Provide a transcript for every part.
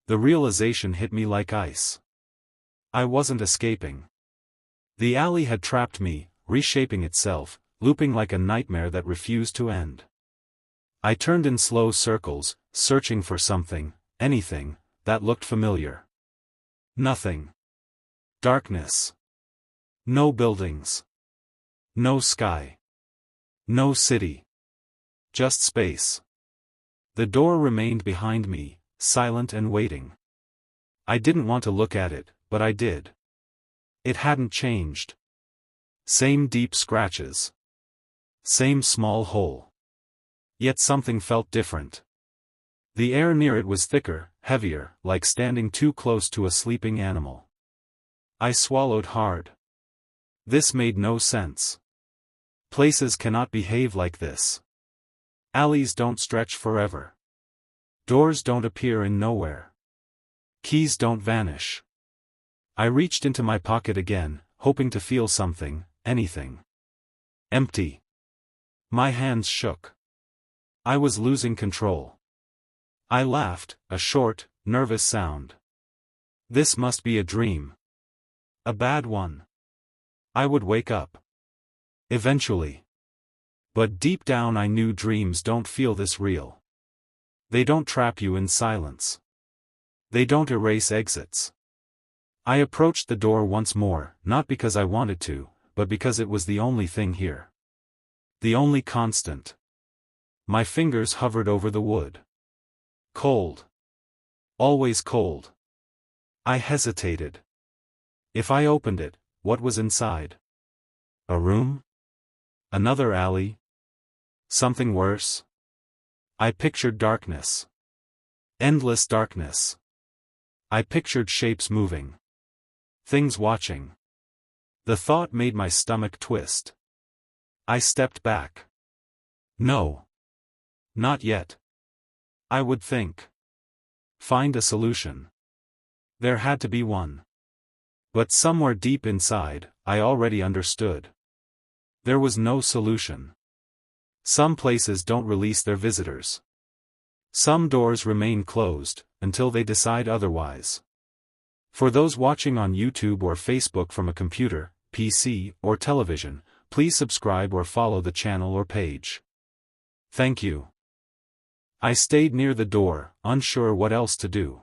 The realization hit me like ice. I wasn't escaping. The alley had trapped me, reshaping itself, looping like a nightmare that refused to end. I turned in slow circles, searching for something, anything, that looked familiar. Nothing. Darkness. No buildings. No sky. No city. Just space. The door remained behind me, silent and waiting. I didn't want to look at it, but I did. It hadn't changed. Same deep scratches. Same small hole. Yet something felt different. The air near it was thicker, heavier, like standing too close to a sleeping animal. I swallowed hard. This made no sense. Places cannot behave like this. Alleys don't stretch forever. Doors don't appear in nowhere. Keys don't vanish. I reached into my pocket again, hoping to feel something, anything. Empty. My hands shook. I was losing control. I laughed, a short, nervous sound. This must be a dream. A bad one. I would wake up. Eventually. But deep down I knew dreams don't feel this real. They don't trap you in silence. They don't erase exits. I approached the door once more, not because I wanted to, but because it was the only thing here. The only constant. My fingers hovered over the wood. Cold. Always cold. I hesitated. If I opened it, what was inside? A room? Another alley? Something worse? I pictured darkness. Endless darkness. I pictured shapes moving. Things watching. The thought made my stomach twist. I stepped back. No. Not yet. I would think. Find a solution. There had to be one. But somewhere deep inside, I already understood. There was no solution. Some places don't release their visitors. Some doors remain closed, until they decide otherwise. For those watching on YouTube or Facebook from a computer, PC, or television, please subscribe or follow the channel or page. Thank you. I stayed near the door, unsure what else to do.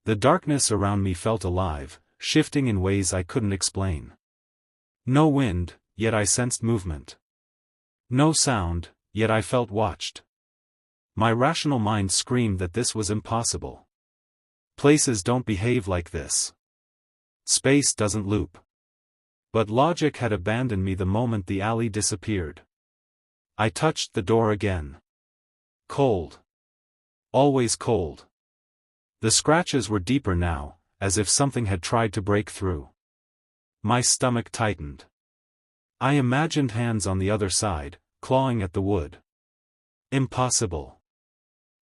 The darkness around me felt alive, shifting in ways I couldn't explain. No wind, yet I sensed movement. No sound, yet I felt watched. My rational mind screamed that this was impossible. Places don't behave like this. Space doesn't loop. But logic had abandoned me the moment the alley disappeared. I touched the door again. Cold. Always cold. The scratches were deeper now, as if something had tried to break through. My stomach tightened. I imagined hands on the other side, clawing at the wood. Impossible.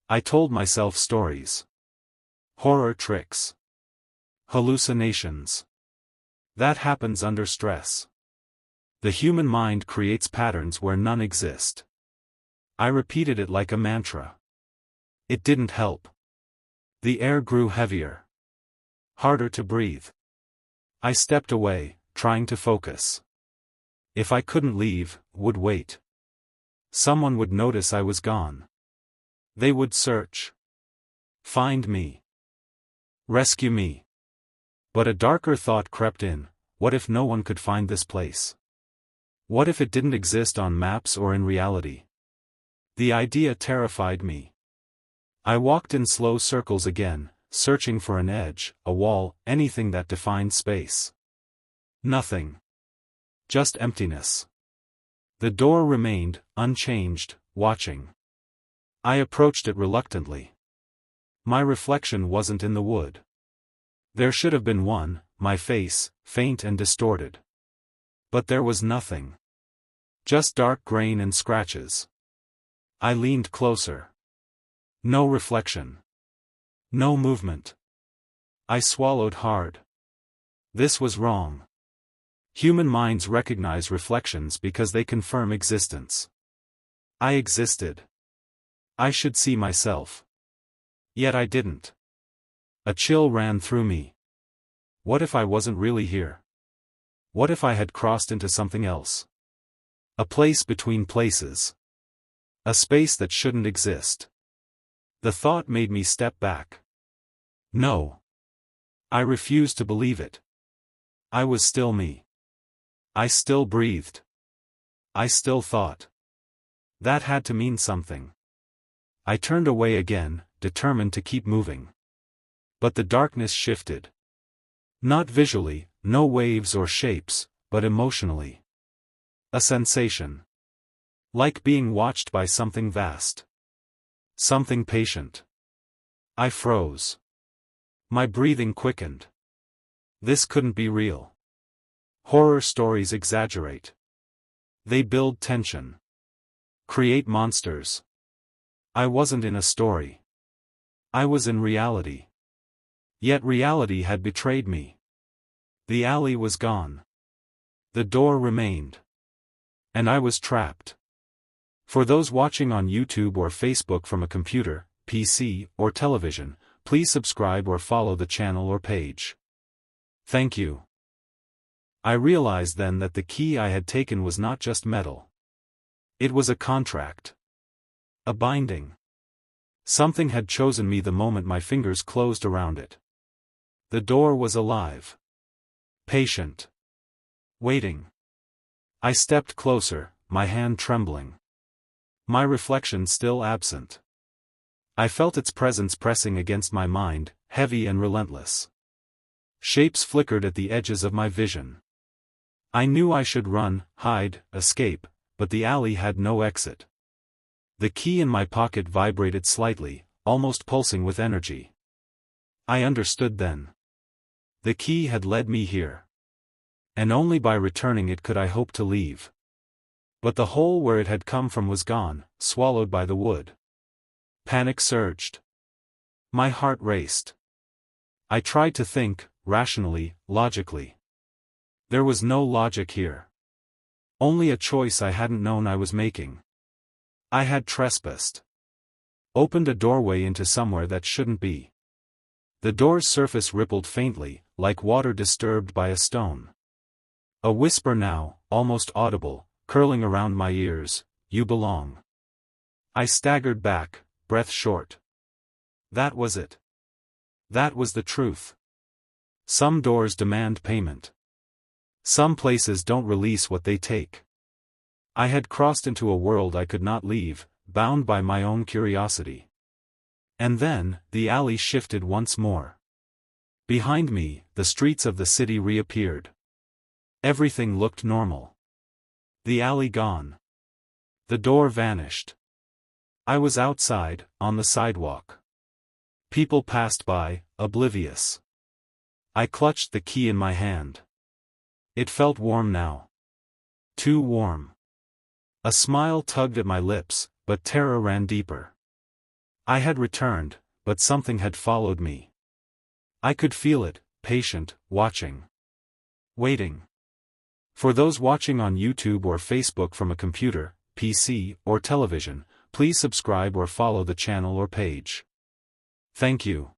I told myself stories. Horror tricks. Hallucinations. That happens under stress. The human mind creates patterns where none exist. I repeated it like a mantra. It didn't help. The air grew heavier. Harder to breathe. I stepped away, trying to focus. If I couldn't leave, would wait. Someone would notice I was gone. They would search. Find me. Rescue me. But a darker thought crept in. What if no one could find this place? What if it didn't exist on maps or in reality? The idea terrified me. I walked in slow circles again, searching for an edge, a wall, anything that defined space. Nothing. Just emptiness. The door remained, unchanged, watching. I approached it reluctantly. My reflection wasn't in the wood. There should have been one, my face, faint and distorted. But there was nothing. Just dark grain and scratches. I leaned closer. No reflection. No movement. I swallowed hard. This was wrong. Human minds recognize reflections because they confirm existence. I existed. I should see myself. Yet I didn't. A chill ran through me. What if I wasn't really here? What if I had crossed into something else? A place between places. A space that shouldn't exist. The thought made me step back. No. I refused to believe it. I was still me. I still breathed. I still thought. That had to mean something. I turned away again, determined to keep moving. But the darkness shifted. Not visually, no waves or shapes, but emotionally. A sensation. Like being watched by something vast. Something patient. I froze. My breathing quickened. This couldn't be real. Horror stories exaggerate. They build tension. Create monsters. I wasn't in a story. I was in reality. Yet reality had betrayed me. The alley was gone. The door remained. And I was trapped. For those watching on YouTube or Facebook from a computer, PC, or television, please subscribe or follow the channel or page. Thank you. I realized then that the key I had taken was not just metal. It was a contract. A binding. Something had chosen me the moment my fingers closed around it. The door was alive. Patient. Waiting. I stepped closer, my hand trembling. My reflection still absent. I felt its presence pressing against my mind, heavy and relentless. Shapes flickered at the edges of my vision. I knew I should run, hide, escape, but the alley had no exit. The key in my pocket vibrated slightly, almost pulsing with energy. I understood then. The key had led me here. And only by returning it could I hope to leave. But the hole where it had come from was gone, swallowed by the wood. Panic surged. My heart raced. I tried to think, rationally, logically. There was no logic here. Only a choice I hadn't known I was making. I had trespassed. Opened a doorway into somewhere that shouldn't be. The door's surface rippled faintly, like water disturbed by a stone. A whisper now, almost audible, curling around my ears, "You belong." I staggered back, breath short. That was it. That was the truth. Some doors demand payment. Some places don't release what they take. I had crossed into a world I could not leave, bound by my own curiosity. And then, the alley shifted once more. Behind me, the streets of the city reappeared. Everything looked normal. The alley gone. The door vanished. I was outside, on the sidewalk. People passed by, oblivious. I clutched the key in my hand. It felt warm now. Too warm. A smile tugged at my lips, but terror ran deeper. I had returned, but something had followed me. I could feel it, patient, watching. Waiting. For those watching on YouTube or Facebook from a computer, PC, or television, please subscribe or follow the channel or page. Thank you.